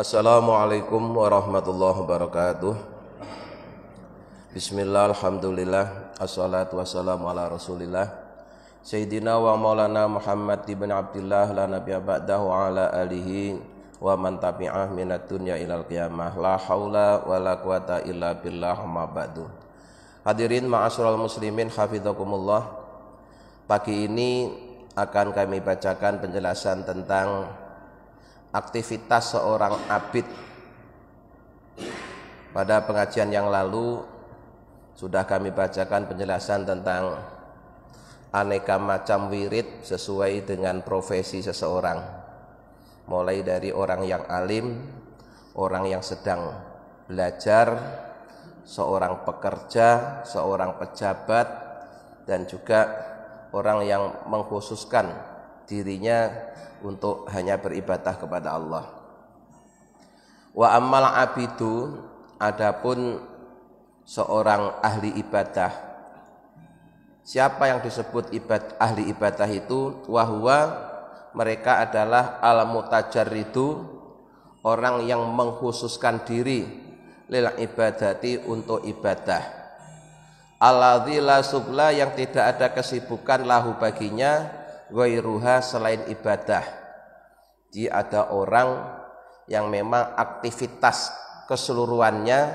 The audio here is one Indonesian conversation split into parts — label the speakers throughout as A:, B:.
A: Assalamualaikum warahmatullahi wabarakatuh. Bismillah, alhamdulillah, assalatu wassalamu ala rasulillah Sayyidina wa maulana Muhammad ibn Abdillah la nabiyya ba'dahu ala alihi wa man tabi'ah minat dunya ilal qiyamah. La haula wa la quwata illa billah ma ba'du. Hadirin ma'asyiral muslimin hafizakumullah. Pagi ini akan kami bacakan penjelasan tentang aktivitas seorang abid. Pada pengajian yang lalu sudah kami bacakan penjelasan tentang aneka macam wirid sesuai dengan profesi seseorang, mulai dari orang yang alim, orang yang sedang belajar, seorang pekerja, seorang pejabat, dan juga orang yang mengkhususkan dirinya untuk hanya beribadah kepada Allah. Wa ammal abidu, adapun seorang ahli ibadah. Siapa yang disebut ahli ibadah itu? Wahwa, mereka adalah al-mutajarridu, orang yang mengkhususkan diri lil ibadati, untuk ibadah. Alladzi la sugla, yang tidak ada kesibukan lahu baginya ghairuha, selain ibadah. Jadi ada orang yang memang aktivitas keseluruhannya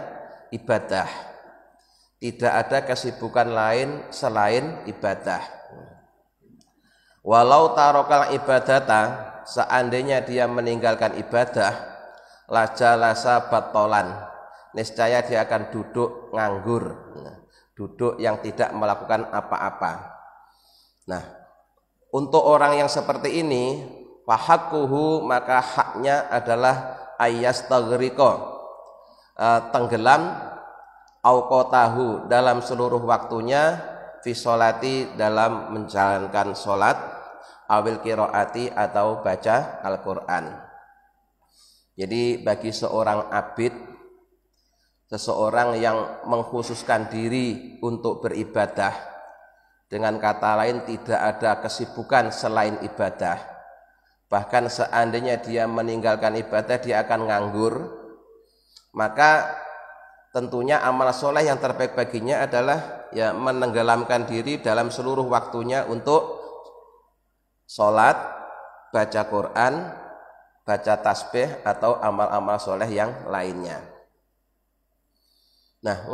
A: ibadah, tidak ada kesibukan lain selain ibadah. Walau tarokal ibadata, seandainya dia meninggalkan ibadah, lajalasa batolan, niscaya dia akan duduk nganggur, duduk yang tidak melakukan apa-apa. Nah, untuk orang yang seperti ini, fahakuhu, maka haknya adalah ayastaghriqa, tenggelam, auqatahu, dalam seluruh waktunya, fi sholati, dalam menjalankan sholat, awil qiraati, atau baca Al-Quran. Jadi bagi seorang abid, seseorang yang mengkhususkan diri untuk beribadah, dengan kata lain tidak ada kesibukan selain ibadah, bahkan seandainya dia meninggalkan ibadah dia akan nganggur, maka tentunya amal soleh yang terbaik baginya adalah ya menenggelamkan diri dalam seluruh waktunya untuk sholat, baca Quran, baca tasbih, atau amal-amal soleh yang lainnya. Nah,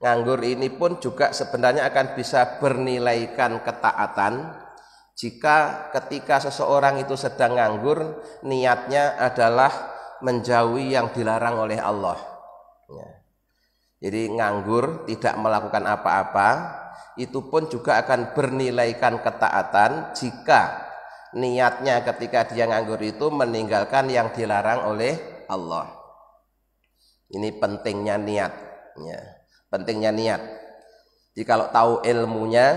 A: nganggur ini pun juga sebenarnya akan bisa bernilaikan ketaatan jika ketika seseorang itu sedang nganggur, niatnya adalah menjauhi yang dilarang oleh Allah. Jadi nganggur, tidak melakukan apa-apa, itu pun juga akan bernilaikan ketaatan jika niatnya ketika dia nganggur itu meninggalkan yang dilarang oleh Allah. Ini pentingnya niat. Pentingnya niat. Jadi kalau tahu ilmunya,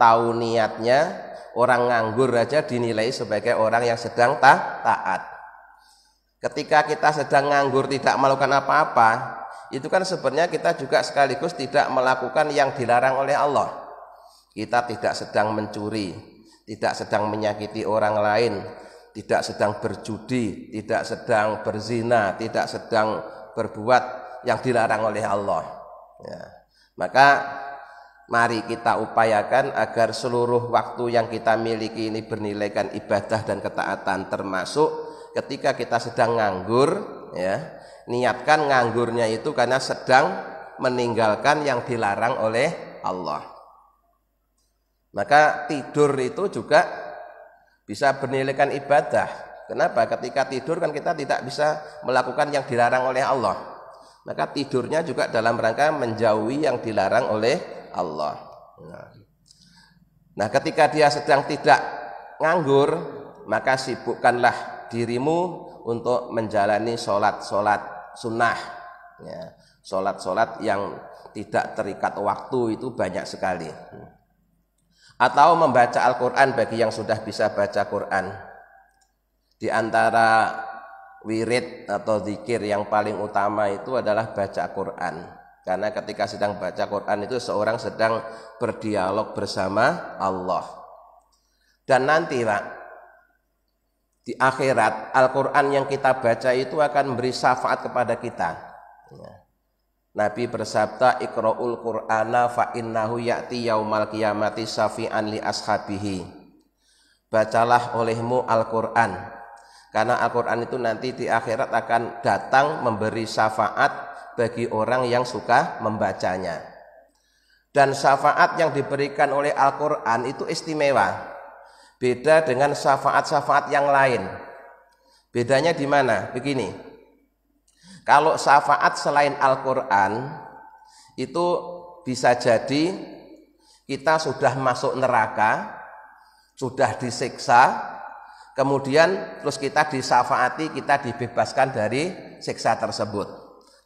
A: tahu niatnya, orang nganggur aja dinilai sebagai orang yang sedang taat. Ketika kita sedang nganggur tidak melakukan apa-apa, itu kan sebenarnya kita juga sekaligus tidak melakukan yang dilarang oleh Allah. Kita tidak sedang mencuri, tidak sedang menyakiti orang lain, tidak sedang berjudi, tidak sedang berzina, tidak sedang berbuat yang dilarang oleh Allah. Ya. Maka mari kita upayakan agar seluruh waktu yang kita miliki ini bernilaikan ibadah dan ketaatan, termasuk ketika kita sedang nganggur, ya, niatkan nganggurnya itu karena sedang meninggalkan yang dilarang oleh Allah. Maka tidur itu juga bisa bernilaikan ibadah. Kenapa? Ketika tidur kan kita tidak bisa melakukan yang dilarang oleh Allah. Maka tidurnya juga dalam rangka menjauhi yang dilarang oleh Allah. Nah, ketika dia sedang tidak nganggur, maka sibukkanlah dirimu untuk menjalani sholat-sholat sunnah. Ya, sholat-sholat yang tidak terikat waktu itu banyak sekali. Atau membaca Al-Quran bagi yang sudah bisa baca Quran. Di antara wirid atau zikir yang paling utama itu adalah baca Quran. Karena ketika sedang baca Quran itu seorang sedang berdialog bersama Allah. Dan nanti Pak, di akhirat Al-Quran yang kita baca itu akan memberi syafaat kepada kita. Nabi bersabda, Iqra'ul Qur'ana fa innahu ya'ti yaumal qiyamati syafi'an li ashabihi. Bacalah olehmu Al-Quran, karena Al-Quran itu nanti di akhirat akan datang memberi syafaat bagi orang yang suka membacanya. Dan syafaat yang diberikan oleh Al-Quran itu istimewa, beda dengan syafaat-syafaat yang lain. Bedanya di mana? Begini, kalau syafaat selain Al-Quran itu bisa jadi kita sudah masuk neraka, sudah disiksa, kemudian terus kita disyafaati, kita dibebaskan dari siksa tersebut,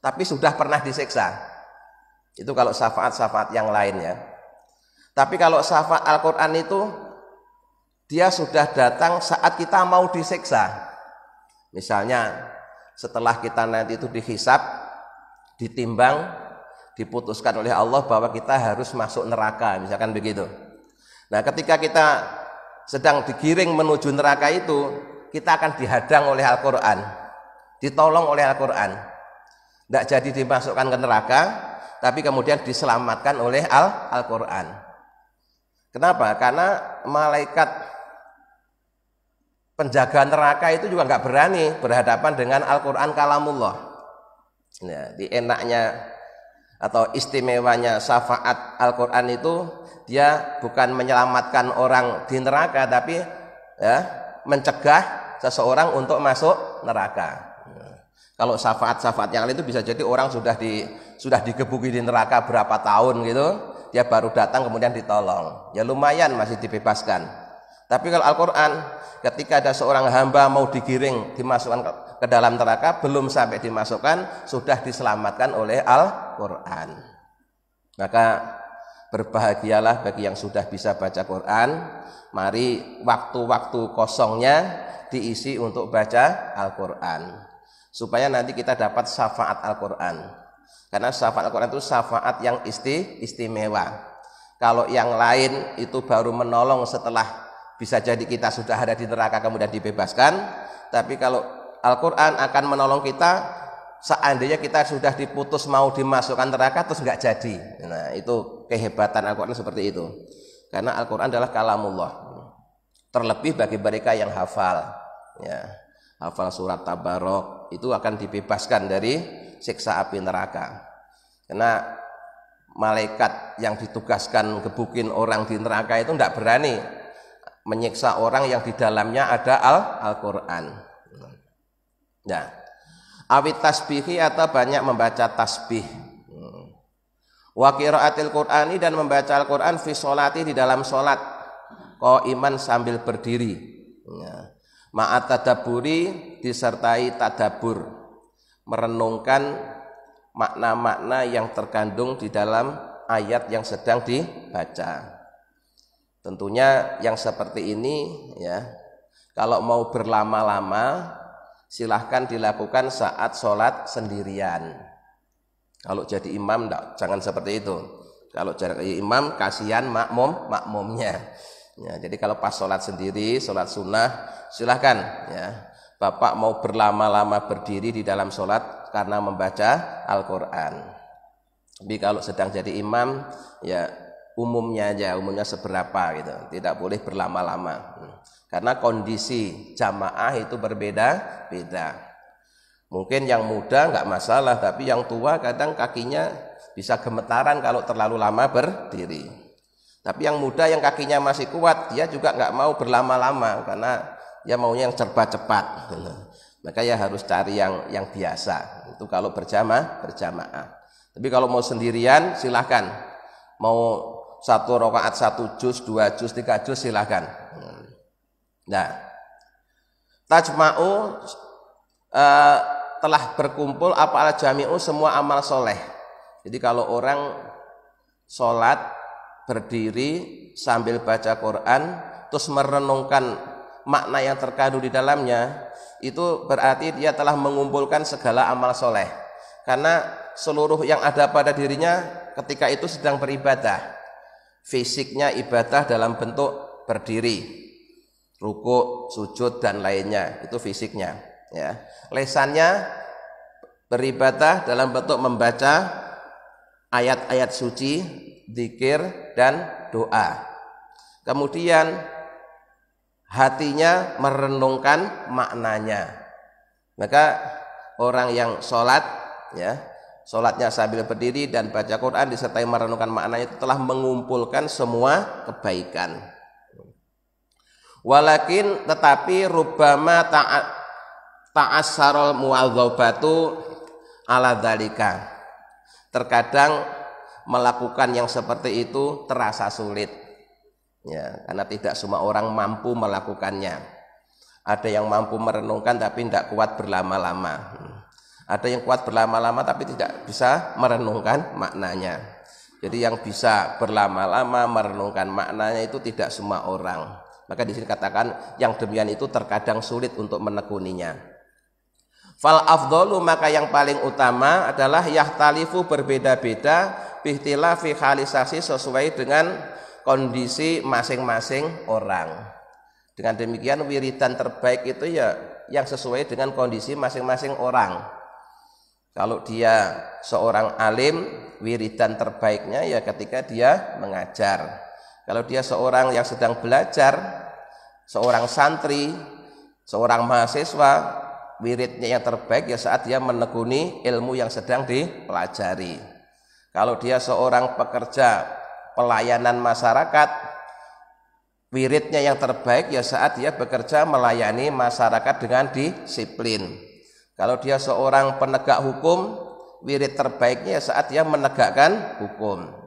A: tapi sudah pernah disiksa. Itu kalau syafaat-syafaat yang lain ya. Tapi kalau syafaat Al-Quran itu dia sudah datang saat kita mau disiksa. Misalnya setelah kita nanti itu dihisab, ditimbang, diputuskan oleh Allah bahwa kita harus masuk neraka, misalkan begitu. Nah, ketika kita sedang digiring menuju neraka itu, kita akan dihadang oleh Al-Quran, ditolong oleh Al-Quran. Tidak jadi dimasukkan ke neraka, tapi kemudian diselamatkan oleh Al-Quran. Kenapa? Karena malaikat penjaga neraka itu juga nggak berani berhadapan dengan Al-Quran kalamullah. Nah, di enaknya atau istimewanya syafaat Al-Quran itu dia bukan menyelamatkan orang di neraka, tapi ya, mencegah seseorang untuk masuk neraka. Kalau syafaat-syafaat yang lain itu bisa jadi orang sudah digebuki di neraka berapa tahun gitu, dia baru datang kemudian ditolong. Ya lumayan masih dibebaskan. Tapi kalau Al-Quran, ketika ada seorang hamba mau digiring, dimasukkan ke dalam neraka, belum sampai dimasukkan, sudah diselamatkan oleh Al-Quran. Maka berbahagialah bagi yang sudah bisa baca Quran. Mari waktu-waktu kosongnya diisi untuk baca Al-Quran, supaya nanti kita dapat syafaat Al-Quran. Karena syafaat Al-Quran itu syafaat yang istimewa. Kalau yang lain itu baru menolong setelah bisa jadi kita sudah ada di neraka kemudian dibebaskan. Tapi kalau Al-Quran akan menolong kita seandainya kita sudah diputus mau dimasukkan neraka terus nggak jadi. Nah, itu kehebatan Al-Quran seperti itu. Karena Al-Quran adalah kalamullah. Terlebih bagi mereka yang hafal, ya, hafal surat Tabarok, itu akan dibebaskan dari siksa api neraka. Karena malaikat yang ditugaskan gebukin orang di neraka itu tidak berani menyiksa orang yang di dalamnya ada Al-Quran. Nah, awit tasbihi atau banyak membaca tasbih. Wa qiraatil Qur'ani dan membaca Al-Quran fi sholati di dalam sholat, qaiman sambil berdiri. Ma'at tadabburi disertai tadabbur, merenungkan makna-makna yang terkandung di dalam ayat yang sedang dibaca. Tentunya yang seperti ini ya, kalau mau berlama-lama silahkan dilakukan saat sholat sendirian. Kalau jadi imam jangan seperti itu. Kalau jadi imam kasihan makmumnya. Ya, jadi kalau pas sholat sendiri, sholat sunnah, silahkan ya. Bapak mau berlama-lama berdiri di dalam sholat karena membaca Al-Quran. Tapi kalau sedang jadi imam ya umumnya aja, umumnya seberapa gitu, tidak boleh berlama-lama karena kondisi jamaah itu berbeda-beda. Mungkin yang muda nggak masalah, tapi yang tua kadang kakinya bisa gemetaran kalau terlalu lama berdiri. Tapi yang muda yang kakinya masih kuat, dia juga nggak mau berlama-lama karena dia maunya yang cepat-cepat. Maka ya harus cari yang biasa. Itu kalau berjamaah. Tapi kalau mau sendirian silahkan, mau 1 rakaat 1 juz, 2 juz, 3 juz silahkan. Nah, tajma'u telah berkumpul apa al jami'u semua amal soleh. Jadi kalau orang sholat berdiri sambil baca Quran terus merenungkan makna yang terkandung di dalamnya, itu berarti dia telah mengumpulkan segala amal soleh. Karena seluruh yang ada pada dirinya ketika itu sedang beribadah. Fisiknya ibadah dalam bentuk berdiri, rukuk, sujud dan lainnya, itu fisiknya ya. Lesannya beribadah dalam bentuk membaca ayat-ayat suci, zikir dan doa. Kemudian hatinya merenungkan maknanya. Maka orang yang sholat ya, sholatnya sambil berdiri dan baca Quran disertai merenungkan maknanya itu telah mengumpulkan semua kebaikan. Walakin tetapi rubbama ta'assarul muwadzabatu ala dzalika. Terkadang melakukan yang seperti itu terasa sulit. Ya, karena tidak semua orang mampu melakukannya. Ada yang mampu merenungkan tapi tidak kuat berlama-lama. Ada yang kuat berlama-lama tapi tidak bisa merenungkan maknanya. Jadi yang bisa berlama-lama merenungkan maknanya itu tidak semua orang. Maka di sini katakan yang demikian itu terkadang sulit untuk menekuninya. Fal afdhalu, maka yang paling utama adalah yahtalifu, berbeda-beda, bihtilafi khalisasi, sesuai dengan kondisi masing-masing orang. Dengan demikian wiridan terbaik itu ya yang sesuai dengan kondisi masing-masing orang. Kalau dia seorang alim, wiridan terbaiknya ya ketika dia mengajar. Kalau dia seorang yang sedang belajar, seorang santri, seorang mahasiswa, wiridnya yang terbaik ya saat dia menekuni ilmu yang sedang dipelajari. Kalau dia seorang pekerja pelayanan masyarakat, wiridnya yang terbaik ya saat dia bekerja melayani masyarakat dengan disiplin. Kalau dia seorang penegak hukum, wirid terbaiknya ya saat dia menegakkan hukum.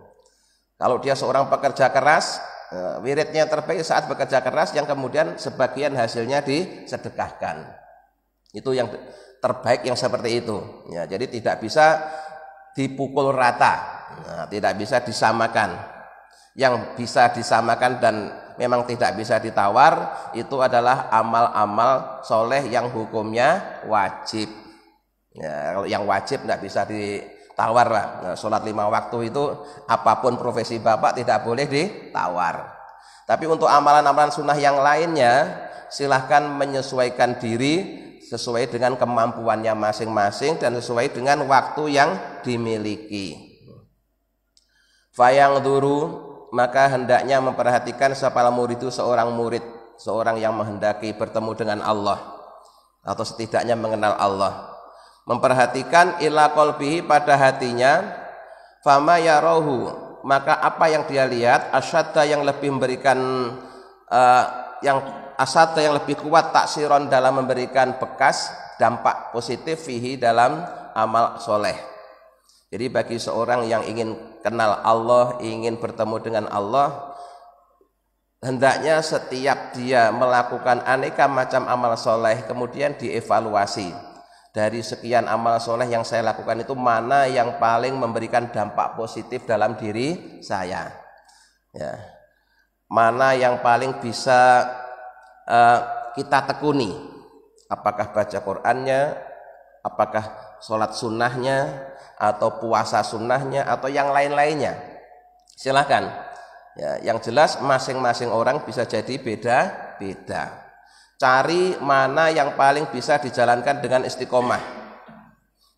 A: Kalau dia seorang pekerja keras, wiridnya yang terbaik saat bekerja keras yang kemudian sebagian hasilnya disedekahkan. Itu yang terbaik yang seperti itu. Ya, jadi tidak bisa dipukul rata, tidak bisa disamakan. Yang bisa disamakan dan memang tidak bisa ditawar itu adalah amal-amal soleh yang hukumnya wajib. Ya, kalau yang wajib tidak bisa ditawar lah. Nah, sholat 5 waktu itu apapun profesi bapak tidak boleh ditawar. Tapi untuk amalan-amalan sunnah yang lainnya silahkan menyesuaikan diri sesuai dengan kemampuannya masing-masing dan sesuai dengan waktu yang dimiliki. Fayang duru, maka hendaknya memperhatikan sapal murid itu seorang murid, seorang yang menghendaki bertemu dengan Allah atau setidaknya mengenal Allah. Memperhatikan ila qalbihi, pada hatinya, fama yarahu, maka apa yang dia lihat, asyadda yang lebih memberikan yang lebih kuat taksiron dalam memberikan bekas dampak positif fihi dalam amal soleh. Jadi bagi seorang yang ingin kenal Allah, ingin bertemu dengan Allah, hendaknya setiap dia melakukan aneka macam amal soleh kemudian dievaluasi. Dari sekian amal soleh yang saya lakukan itu mana yang paling memberikan dampak positif dalam diri saya, ya. Mana yang paling bisa kita tekuni, apakah baca Qur'annya, apakah sholat sunnahnya, atau puasa sunnahnya, atau yang lain-lainnya. Silahkan ya, yang jelas masing-masing orang bisa jadi beda-beda. Cari mana yang paling bisa dijalankan dengan istiqomah,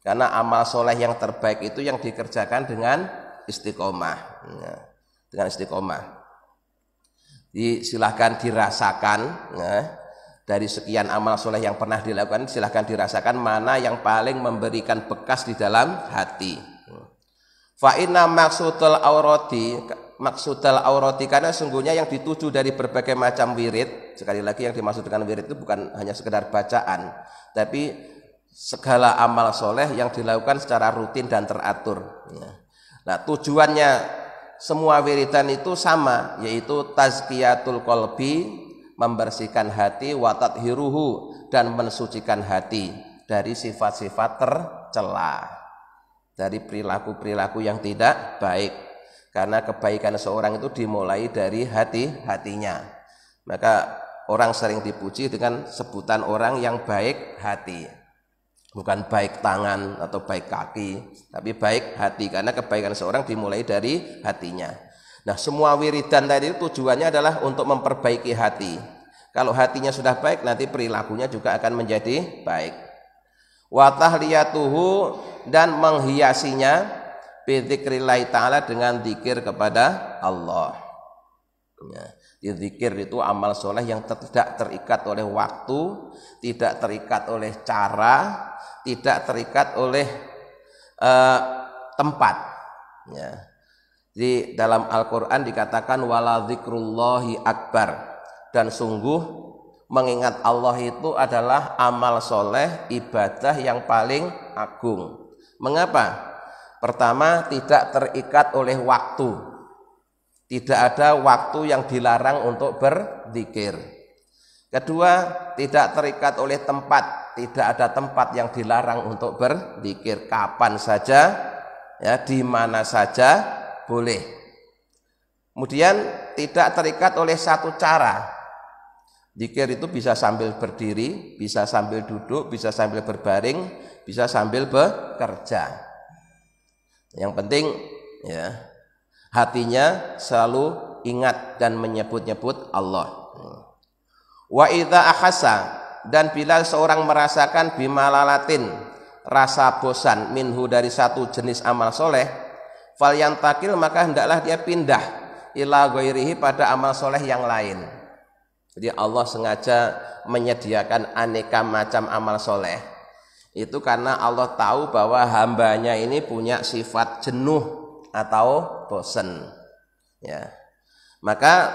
A: karena amal soleh yang terbaik itu yang dikerjakan dengan istiqomah ya, dengan istiqomah. Silahkan dirasakan ya, dari sekian amal soleh yang pernah dilakukan, silahkan dirasakan mana yang paling memberikan bekas di dalam hati. Fa inna maksudul aurati, karena sungguhnya yang dituju dari berbagai macam wirid, sekali lagi yang dimaksud dengan wirid itu bukan hanya sekedar bacaan, tapi segala amal soleh yang dilakukan secara rutin dan teratur. Nah, tujuannya semua wiridan itu sama, yaitu tazkiyatul qalbi, membersihkan hati, wa tathiruhu, dan mensucikan hati dari sifat-sifat tercela, dari perilaku-perilaku yang tidak baik. Karena kebaikan seorang itu dimulai dari hatinya. Maka orang sering dipuji dengan sebutan orang yang baik hati. Bukan baik tangan atau baik kaki, tapi baik hati, karena kebaikan seorang dimulai dari hatinya. Nah, semua wiridan tadi tujuannya adalah untuk memperbaiki hati. Kalau hatinya sudah baik, nanti perilakunya juga akan menjadi baik. Wa tahliyatuhu, dan menghiasinya bidzikrillah ta'ala, dengan zikir kepada Allah. Ya, zikir itu amal soleh yang tidak terikat oleh waktu, tidak terikat oleh cara, tidak terikat oleh tempat. Ya. Di dalam Al-Quran dikatakan wala dzikrullahi akbar, dan sungguh mengingat Allah itu adalah amal soleh, ibadah yang paling agung. Mengapa? Pertama, tidak terikat oleh waktu. Tidak ada waktu yang dilarang untuk berzikir. Kedua, tidak terikat oleh tempat. Tidak ada tempat yang dilarang untuk berzikir. Kapan saja, ya, di mana saja boleh. Kemudian tidak terikat oleh satu cara. Zikir itu bisa sambil berdiri, bisa sambil duduk, bisa sambil berbaring, bisa sambil bekerja. Yang penting, ya, hatinya selalu ingat dan menyebut-nyebut Allah. Wa idza ahassa, dan bila seorang merasakan bimalalatin, rasa bosan, minhu, dari satu jenis amal soleh, falyantakil, maka hendaklah dia pindah ila ghairihi, pada amal soleh yang lain. Jadi Allah sengaja menyediakan aneka macam amal soleh. Itu karena Allah tahu bahwa hambanya ini punya sifat jenuh atau bosan. Ya. Maka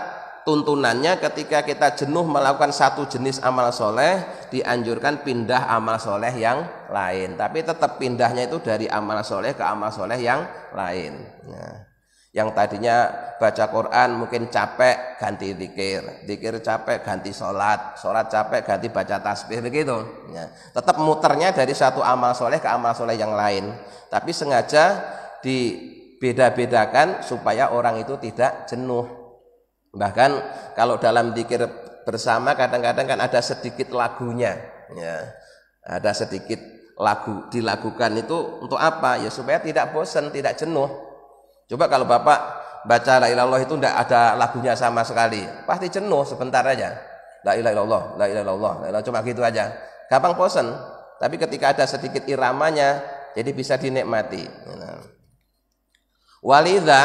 A: tuntunannya ketika kita jenuh melakukan satu jenis amal soleh, dianjurkan pindah amal soleh yang lain. Tapi tetap pindahnya itu dari amal soleh ke amal soleh yang lain. Ya. Yang tadinya baca Quran mungkin capek, ganti zikir, zikir capek ganti sholat, sholat capek ganti baca tasbih, begitu. Ya. Tetap muternya dari satu amal soleh ke amal soleh yang lain. Tapi sengaja dibeda-bedakan supaya orang itu tidak jenuh. Bahkan kalau dalam zikir bersama kadang-kadang kan ada sedikit lagunya, ya. Ada sedikit lagu dilakukan itu untuk apa? Ya supaya tidak bosan, tidak jenuh. Coba kalau Bapak baca la ilaha illallah itu tidak ada lagunya sama sekali, pasti jenuh sebentar aja. La ilaha illallah, la ilaha illallah, la ilaha, cuma gitu aja, gampang bosan. Tapi ketika ada sedikit iramanya, jadi bisa dinikmati. Walidha,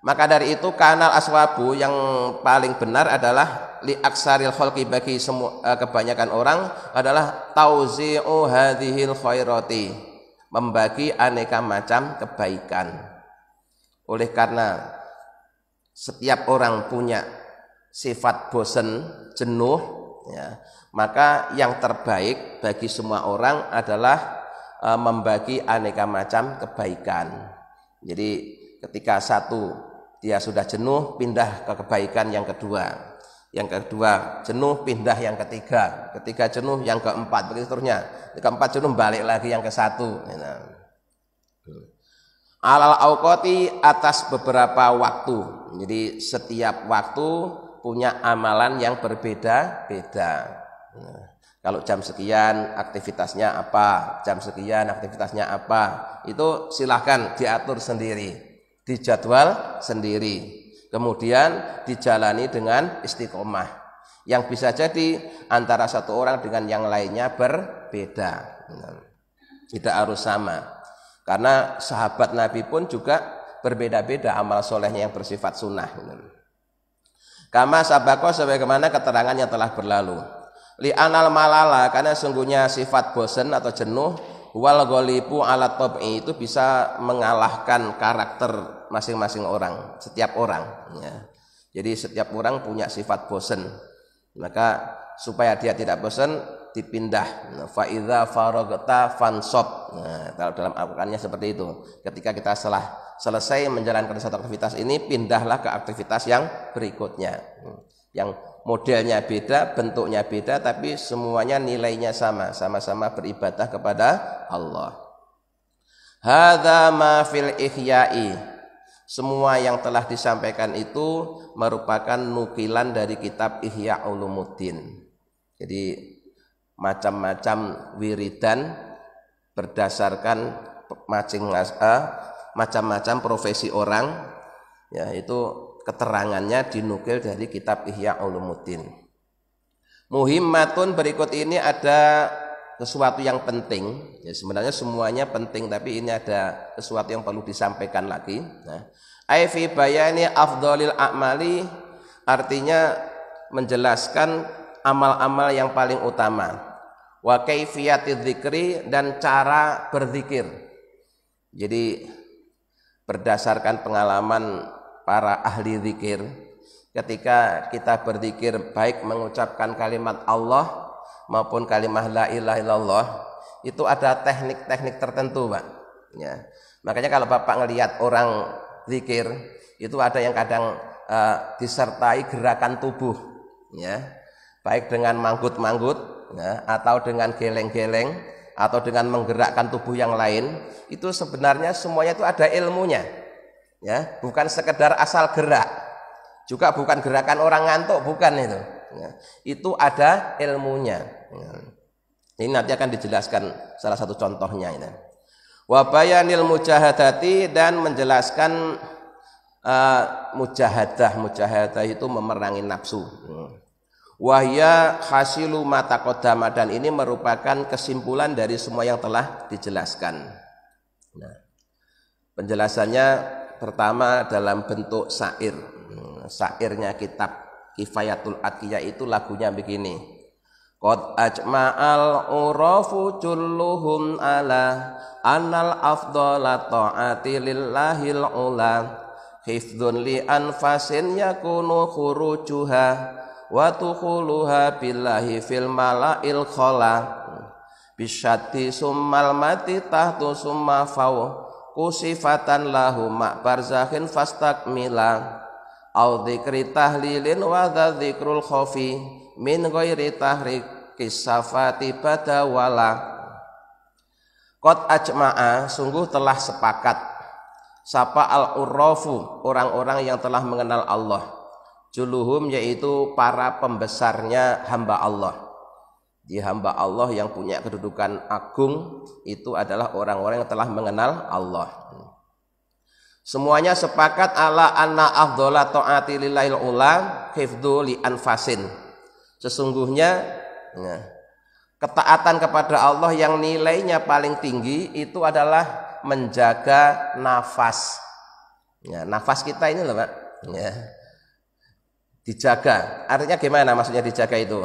A: maka dari itu kanal aswabu, yang paling benar adalah li aksaril khalqi, bagi semua kebanyakan orang adalah tauzi'u hadhil khairati, membagi aneka macam kebaikan. Oleh karena setiap orang punya sifat bosan, jenuh, ya, maka yang terbaik bagi semua orang adalah membagi aneka macam kebaikan. Jadi ketika satu dia sudah jenuh, pindah ke kebaikan yang kedua. Yang kedua jenuh, pindah yang ketiga. Ketiga jenuh, yang keempat, begitu seterusnya. Keempat jenuh, balik lagi yang ke satu. Alal auqati, atas beberapa waktu. Jadi setiap waktu punya amalan yang berbeda-beda. Kalau jam sekian aktivitasnya apa, jam sekian aktivitasnya apa, itu silahkan diatur sendiri, dijadwal sendiri, kemudian dijalani dengan istiqomah. Yang bisa jadi antara satu orang dengan yang lainnya berbeda, tidak harus sama. Karena sahabat Nabi pun juga berbeda-beda amal solehnya yang bersifat sunnah. Kama sabako, sebagaimana keterangan yang telah berlalu. Li'anal malala, karena sungguhnya sifat bosan atau jenuh, wal ghalibu ala tab'i, itu bisa mengalahkan karakter masing-masing orang, setiap orang. Ya. Jadi setiap orang punya sifat bosan. Maka supaya dia tidak bosan, dipindah. Fa idza faragta fansab. Nah, kalau dalam Al-Qur'annya seperti itu. Ketika kita selesai menjalankan satu aktivitas ini, pindahlah ke aktivitas yang berikutnya. Yang modelnya beda, bentuknya beda, tapi semuanya nilainya sama, sama-sama beribadah kepada Allah. Hadza ma fil ihya'i. Semua yang telah disampaikan itu merupakan nukilan dari kitab Ihya Ulumuddin. Jadi macam-macam wiridan berdasarkan macam-macam profesi orang, ya, itu keterangannya dinukil dari kitab Ihya Ulumuddin. Muhimmatun berikut ini ada sesuatu yang penting. Ya, sebenarnya semuanya penting, tapi ini ada sesuatu yang perlu disampaikan lagi. Nah, ai fi bayani afdhalil a'mali, artinya menjelaskan amal-amal yang paling utama. Wa kaifiyatiz dzikri, dan cara berzikir. Jadi berdasarkan pengalaman para ahli zikir, ketika kita berzikir baik mengucapkan kalimat Allah maupun kalimat la ilaha illallah, itu ada teknik-teknik tertentu, Pak. Ya. Makanya kalau Bapak ngelihat orang zikir, itu ada yang kadang disertai gerakan tubuh, ya. Baik dengan manggut-manggut, ya, atau dengan geleng-geleng, atau dengan menggerakkan tubuh yang lain. Itu sebenarnya semuanya itu ada ilmunya, ya. Bukan sekedar asal gerak, juga bukan gerakan orang ngantuk, bukan itu. Ya. Itu ada ilmunya. Ya. Ini nanti akan dijelaskan salah satu contohnya ini. Wa bayanil mujahadati, dan menjelaskan mujahadah itu memerangi nafsu. Wahya hasilu mata qadama, dan ini merupakan kesimpulan dari semua yang telah dijelaskan. Nah, penjelasannya pertama dalam bentuk syair. Syairnya kitab Kifayatul Atqiyah itu lagunya begini. Qad ajma'al urafu julluhum ala anal afdhala ta'ati lillahil ula, hifdzun li anfasin yakunu khurujuha wa tukhuluha billahi fil mala'il khala, bisyati summal mati tahtu summa faw kusifatan lahu ma barzakhin fastakmila, au dzikri tahlilin wa dzikrul khafi min ghairi tahrikis safati badawala. Qad ajma'a, sungguh telah sepakat, sapa al-urrafu, orang-orang yang telah mengenal Allah, juluhum, yaitu para pembesarnya hamba Allah. Di hamba Allah yang punya kedudukan agung itu adalah orang-orang yang telah mengenal Allah. Semuanya sepakat ala anna afdhala ta'ati lillahil ula hifdzu li anfasin. Sesungguhnya ya, ketaatan kepada Allah yang nilainya paling tinggi itu adalah menjaga nafas. Ya, nafas kita ini loh, Pak. Ya. Dijaga. Artinya gimana maksudnya dijaga itu?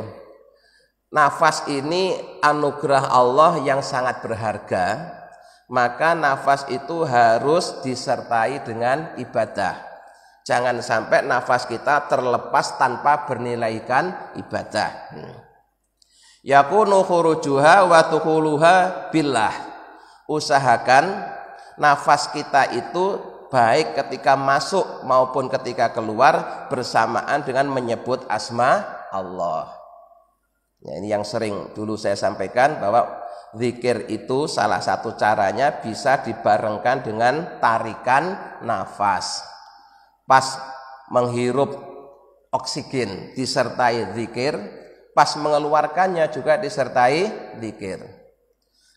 A: Nafas ini anugerah Allah yang sangat berharga. Maka nafas itu harus disertai dengan ibadah. Jangan sampai nafas kita terlepas tanpa bernilaikan ibadah. Yakunu khurujuha wa tukhuluha billah. Usahakan nafas kita itu baik ketika masuk maupun ketika keluar bersamaan dengan menyebut asma Allah. Ya, ini yang sering dulu saya sampaikan bahwa zikir itu salah satu caranya bisa dibarengkan dengan tarikan nafas. Pas menghirup oksigen disertai zikir, pas mengeluarkannya juga disertai zikir.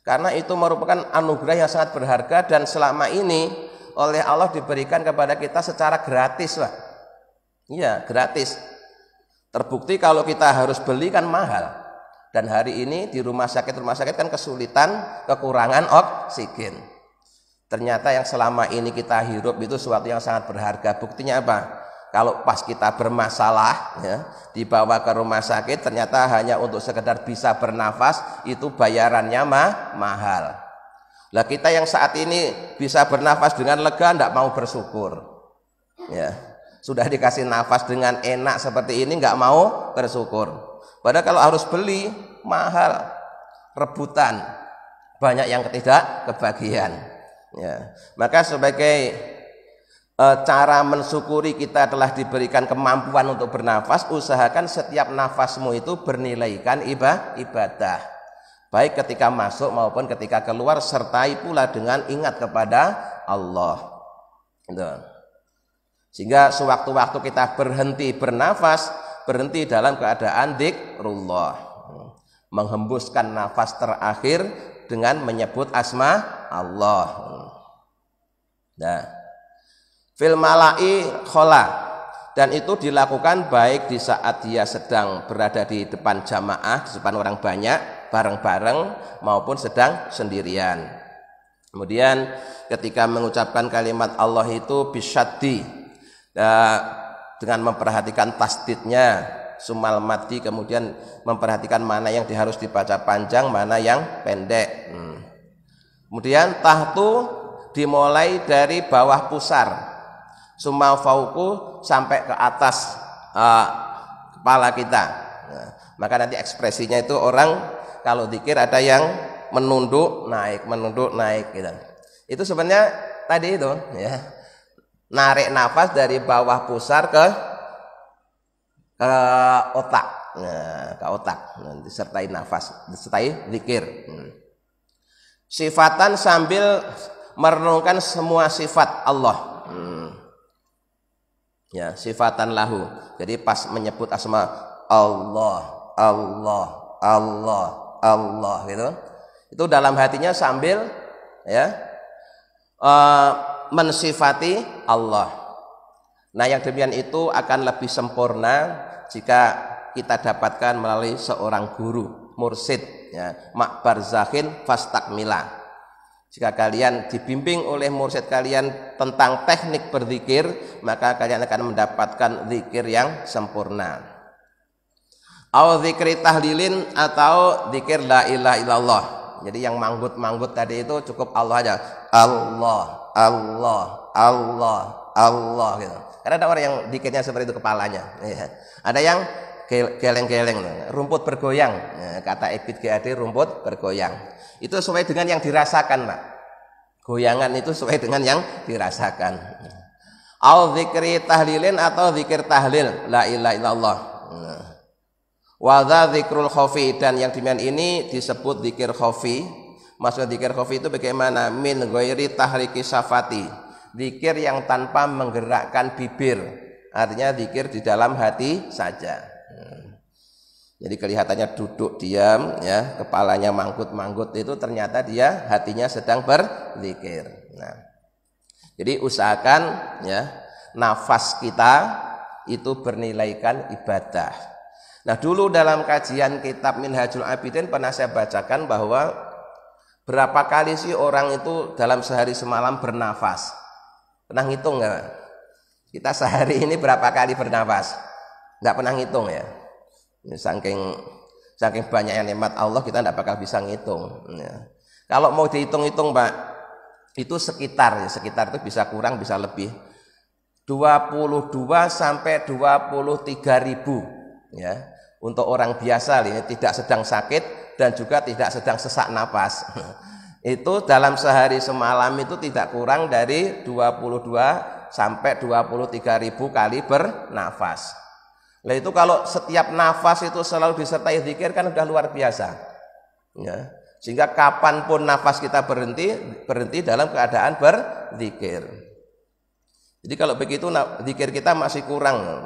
A: Karena itu merupakan anugerah yang sangat berharga dan selama ini oleh Allah diberikan kepada kita secara gratis, Pak. Iya, gratis. Terbukti kalau kita harus beli kan mahal. Dan hari ini di rumah sakit kan kesulitan, kekurangan oksigen. Ternyata yang selama ini kita hirup itu sesuatu yang sangat berharga. Buktinya apa? Kalau pas kita bermasalah, ya, dibawa ke rumah sakit, ternyata hanya untuk sekedar bisa bernafas, itu bayarannya mahal. Lah kita yang saat ini bisa bernafas dengan lega, tidak mau bersyukur. Ya, sudah dikasih nafas dengan enak seperti ini, nggak mau bersyukur. Padahal kalau harus beli mahal, rebutan, banyak yang tidak kebagian. Ya. Maka sebagai cara mensyukuri kita telah diberikan kemampuan untuk bernafas, usahakan setiap nafasmu itu bernilaikan ibadah. Baik ketika masuk maupun ketika keluar, sertai pula dengan ingat kepada Allah. Gitu. Sehingga sewaktu-waktu kita berhenti bernafas, berhenti dalam keadaan dzikrullah, menghembuskan nafas terakhir dengan menyebut asma Allah. Nah, fil mala'i khola, Dan itu dilakukan baik di saat dia sedang berada di depan jamaah, di depan orang banyak, bareng-bareng, maupun sedang sendirian. Kemudian ketika mengucapkan kalimat Allah itu bisyaddi, dengan memperhatikan tasdidnya, sumal mati, kemudian memperhatikan mana yang harus dibaca panjang, mana yang pendek. Kemudian tahtu dimulai dari bawah pusar, summa fauku sampai ke atas kepala kita. Nah, maka nanti ekspresinya itu orang kalau zikir ada yang menunduk naik gitu. Itu sebenarnya tadi itu ya, narik nafas dari bawah pusar ke otak. Nah, ke otak. Nah, disertai nafas, disertai zikir. Sifatan sambil merenungkan semua sifat Allah. Ya, sifatan lahu. Jadi pas menyebut asma Allah, Allah, Allah, Allah gitu. Itu dalam hatinya sambil ya mensifati Allah. Nah, yang demikian itu akan lebih sempurna jika kita dapatkan melalui seorang guru, mursyid ya, mak barzakhin fastakmila. Jika kalian dibimbing oleh mursyid kalian tentang teknik berzikir, maka kalian akan mendapatkan zikir yang sempurna. Au zikri tahlilin, atau zikir la ilaha illallah. Jadi yang manggut-manggut tadi itu cukup Allah aja. Allah, Allah, Allah, Allah gitu. Karena ada orang yang zikirnya seperti itu kepalanya. Ada yang geleng-geleng, rumput bergoyang. Kata Ebit GAD, rumput bergoyang. Itu sesuai dengan yang dirasakan, Pak. Goyangan itu sesuai dengan yang dirasakan. Au zikri tahlilin, atau zikir tahlil la ilaha illallah. Wa dza zikrul khafi, dan yang demikian ini disebut zikir khafi. Maksud zikir khafi itu bagaimana? Min ghairi tahriki syafati. Zikir yang tanpa menggerakkan bibir. Artinya zikir di dalam hati saja. Jadi kelihatannya duduk diam ya, kepalanya manggut-manggut, itu ternyata dia hatinya sedang berzikir. Nah, jadi usahakan ya nafas kita itu bernilaikan ibadah. Nah, dulu dalam kajian kitab Minhajul Abidin pernah saya bacakan bahwa berapa kali sih orang itu dalam sehari semalam bernafas? Pernah ngitung nggak? Kita sehari ini berapa kali bernafas? Nggak pernah ngitung ya. Saking banyaknya nikmat Allah, kita tidak bakal bisa ngitung ya. Kalau mau dihitung-hitung, Pak, itu sekitar itu bisa kurang bisa lebih 22 sampai 23 ribu ya, untuk orang biasa ini tidak sedang sakit dan juga tidak sedang sesak napas. Itu dalam sehari semalam itu tidak kurang dari 22 sampai 23 ribu kali bernafas. Nah, itu kalau setiap nafas itu selalu disertai zikir kan udah luar biasa ya. Sehingga kapanpun nafas kita berhenti dalam keadaan berzikir. Jadi kalau begitu zikir kita masih kurang.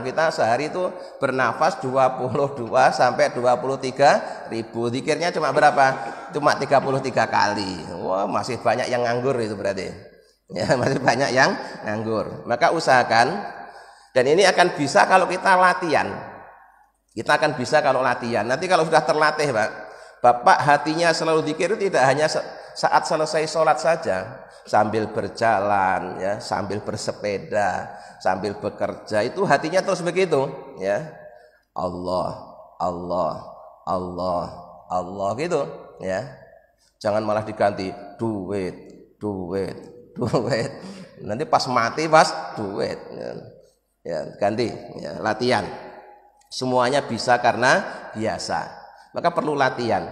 A: Kita sehari itu bernafas 22 sampai 23 ribu. Zikirnya cuma berapa? Cuma 33 kali. Wah, masih banyak yang nganggur itu berarti ya, masih banyak yang nganggur. Maka usahakan. Dan ini akan bisa kalau kita latihan. Kita akan bisa kalau latihan. Nanti kalau sudah terlatih, Pak, Bapak hatinya selalu zikir, itu tidak hanya saat selesai sholat saja, sambil berjalan, ya, sambil bersepeda, sambil bekerja, itu hatinya terus begitu, ya. Allah, Allah, Allah, Allah gitu, ya. Jangan malah diganti duit. Nanti pas mati duit. Ya, ganti ya, latihan. Semuanya bisa karena biasa, maka perlu latihan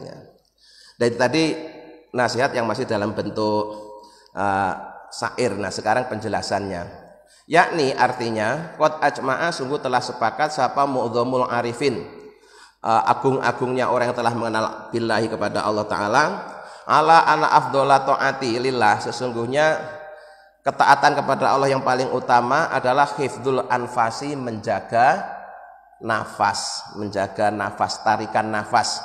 A: ya. Dari tadi nasihat yang masih dalam bentuk syair. Nah, sekarang penjelasannya, yakni artinya qad ajma'a, sungguh telah sepakat sapa mu'dhamul arifin, agung-agungnya orang yang telah mengenal billahi kepada Allah Ta'ala, ala ana afdhola ta'ati lillah, sesungguhnya ketaatan kepada Allah yang paling utama adalah hifdzul anfasi, menjaga nafas, tarikan nafas.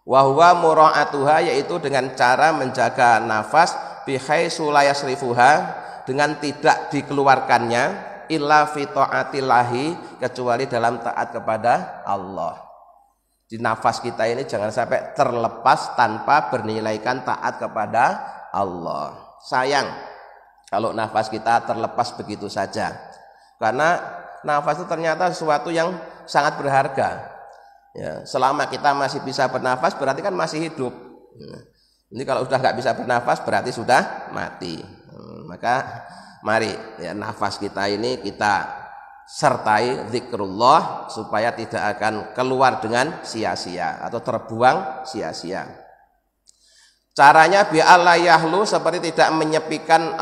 A: Wa huwa mura'atuha, yaitu dengan cara menjaga nafas bihaitsu la yasrifuha, dengan tidak dikeluarkannya illa fi taatillahi, kecuali dalam taat kepada Allah. Di nafas kita ini jangan sampai terlepas tanpa bernilaikan taat kepada Allah. Sayang kalau nafas kita terlepas begitu saja, karena nafas itu ternyata sesuatu yang sangat berharga ya. Selama kita masih bisa bernafas berarti kan masih hidup. Ini kalau sudah nggak bisa bernafas berarti sudah mati. Maka mari ya, nafas kita ini kita sertai zikrullah supaya tidak akan keluar dengan sia-sia atau terbuang sia-sia. Caranya bi'alla yahlu, seperti tidak menyepikan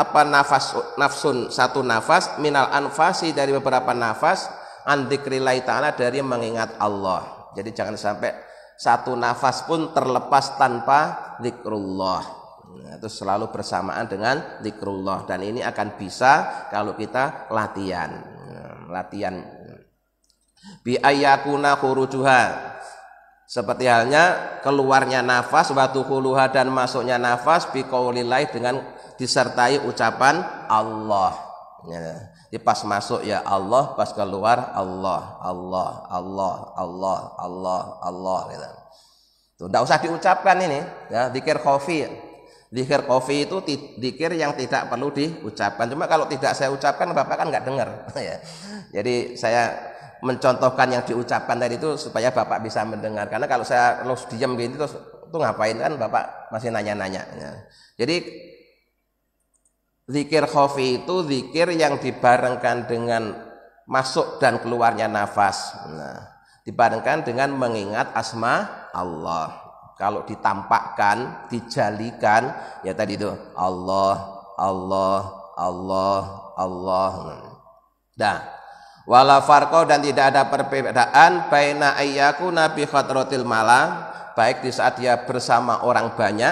A: nafsun satu nafas minal anfasi, dari beberapa nafas, an dzikrillah ta'ala, dari mengingat Allah. Jadi jangan sampai satu nafas pun terlepas tanpa zikrullah. Itu selalu bersamaan dengan zikrullah, dan ini akan bisa kalau kita latihan bi ayyakuna khurujuha, seperti halnya keluarnya nafas, wa dukhuluha, dan masuknya nafas, bi qaulillah, dengan disertai ucapan Allah ya. Di pas masuk ya Allah, pas keluar Allah, Allah, Allah, Allah, Allah, Allah gitu. Tuh, enggak usah diucapkan ini ya, zikir khafi. Zikir khafi itu zikir yang tidak perlu diucapkan. Cuma kalau tidak saya ucapkan Bapak kan nggak dengar ya. Jadi saya mencontohkan yang diucapkan tadi itu supaya Bapak bisa mendengar. Karena kalau saya terus diam gitu terus itu ngapain, kan Bapak masih nanya-nanya ya. Jadi zikir khafi itu zikir yang dibarengkan dengan masuk dan keluarnya nafas. Nah, dibarengkan dengan mengingat asma Allah. Kalau ditampakkan, dijalikan, ya tadi itu Allah, Allah, Allah, Allah. Nah, wala farqa, dan tidak ada perbedaan baina ayyakuna bi khatratil mala, baik di saat dia bersama orang banyak,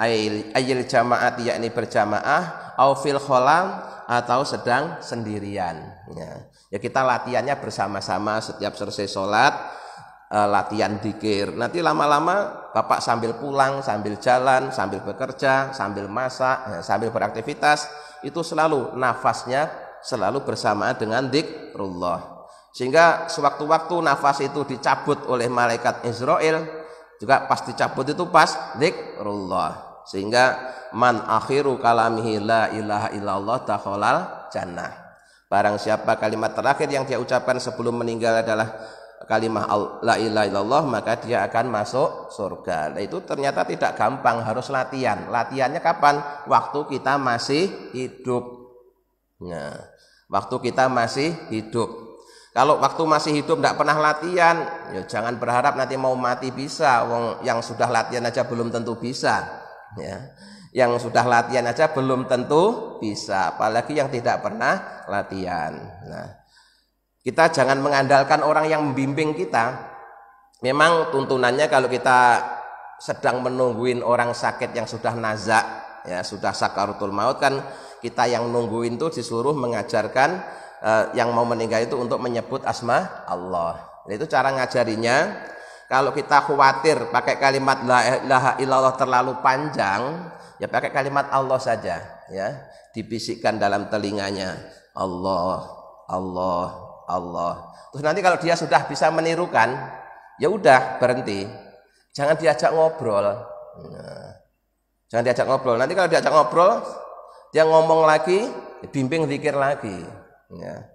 A: ayil jamaati, yakni berjamaah, au fil kholam, atau sedang sendirian ya kita latihannya bersama-sama. Setiap selesai sholat latihan dzikir. Nanti lama-lama Bapak sambil pulang, sambil jalan, sambil bekerja, sambil masak, sambil beraktivitas, itu selalu nafasnya selalu bersamaan dengan dzikrullah. Sehingga sewaktu-waktu nafas itu dicabut oleh malaikat Israel, juga pas dicabut itu pas dzikrullah. Sehingga man akhiru kalamihi la ilaha illallah dakhalal jannah. Barang siapa kalimat terakhir yang dia ucapkan sebelum meninggal adalah kalimat la ilaha illallah, maka dia akan masuk surga. Nah, itu ternyata tidak gampang, harus latihan. Latihannya kapan? Waktu kita masih hidup. Nah, waktu kita masih hidup. Kalau waktu masih hidup tidak pernah latihan, ya jangan berharap nanti mau mati bisa. Wong yang sudah latihan aja belum tentu bisa. Ya, yang sudah latihan aja belum tentu bisa, apalagi yang tidak pernah latihan. Nah, kita jangan mengandalkan orang yang membimbing kita. Memang tuntunannya kalau kita sedang menungguin orang sakit yang sudah nazak, ya sudah sakaratul maut, kan kita yang nungguin itu disuruh mengajarkan yang mau meninggal itu untuk menyebut asma Allah. Nah, itu cara ngajarinya. Kalau kita khawatir pakai kalimat la ilaha illallah terlalu panjang, ya pakai kalimat Allah saja, ya dibisikkan dalam telinganya Allah, Allah, Allah. Terus nanti kalau dia sudah bisa menirukan, ya udah berhenti, jangan diajak ngobrol. Nah, jangan diajak ngobrol. Nanti kalau diajak ngobrol, dia ngomong lagi, bimbing zikir lagi. Ya.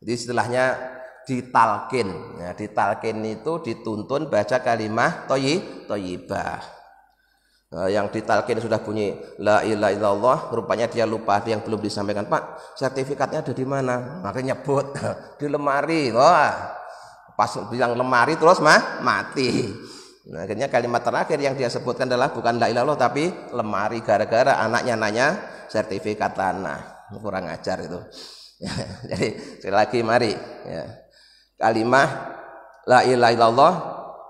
A: Jadi istilahnya ditalkin. Ya, ditalkin itu dituntun baca kalimat thayyibah. Yang ditalkin sudah bunyi la ilaha illallah, rupanya dia lupa, ada yang belum disampaikan. Pak, sertifikatnya ada di mana? Makanya nyebut di lemari. Wah, pas bilang lemari terus mati. Nah, akhirnya kalimat terakhir yang dia sebutkan adalah bukan la ilaha illallah tapi lemari, gara-gara anaknya nanya sertifikat tanah. Kurang ajar itu. Ya, jadi sekali lagi mari ya. Kalimat la ilaha illallah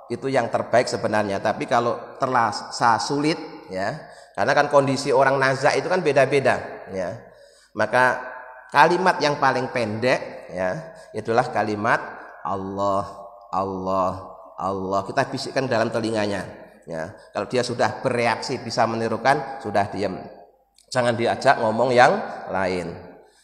A: itu yang terbaik sebenarnya, tapi kalau terasa sulit ya, karena kan kondisi orang nazak itu kan beda-beda ya, maka kalimat yang paling pendek ya itulah kalimat Allah, Allah, Allah. Kita bisikkan dalam telinganya ya. Kalau dia sudah bereaksi bisa menirukan, sudah diam, Jangan diajak ngomong yang lain.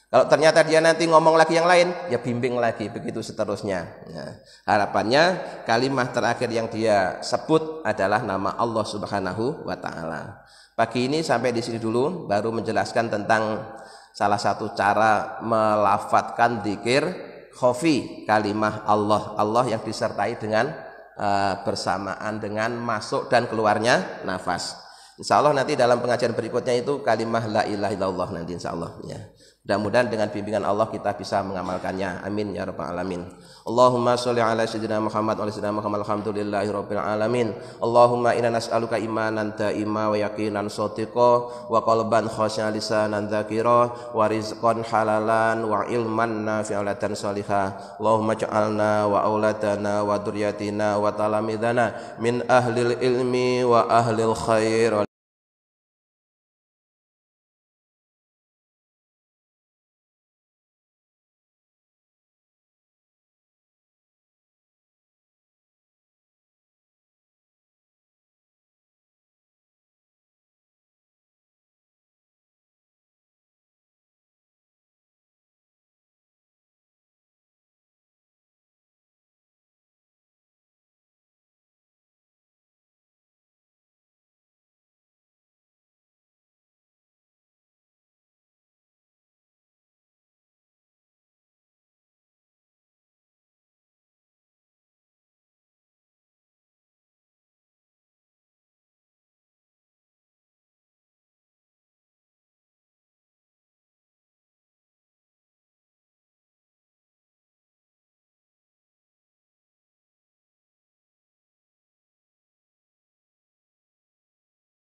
A: Kalau ternyata dia nanti ngomong lagi yang lain, ya bimbing lagi, begitu seterusnya. Nah, harapannya kalimat terakhir yang dia sebut adalah nama Allah Subhanahu wa Ta'ala. Pagi ini sampai di sini dulu, baru menjelaskan tentang salah satu cara melafadzkan dzikir khafi, kalimah Allah. Allah yang disertai dengan bersamaan dengan masuk dan keluarnya nafas. Insya Allah nanti dalam pengajian berikutnya itu kalimah la ilaha illallah nanti insya Allah ya. Mudah-mudahan dengan bimbingan Allah kita bisa mengamalkannya. Amin ya rabbal alamin. Allahumma sholli ala sayyidina Muhammad wa ala sayyidina Muhammad alhamdulillahi rabbil alamin. Allahumma inna nas'aluka imanan daima wa yaqinan shadiqa wa qalban khashi'an lisanan dzakira wa rizqan halalan wa ilman nafi'an salihah. Allahumma ja'alna wa auladana wa dzurriyyatina wa talamidana min ahlil ilmi wa ahlil khair.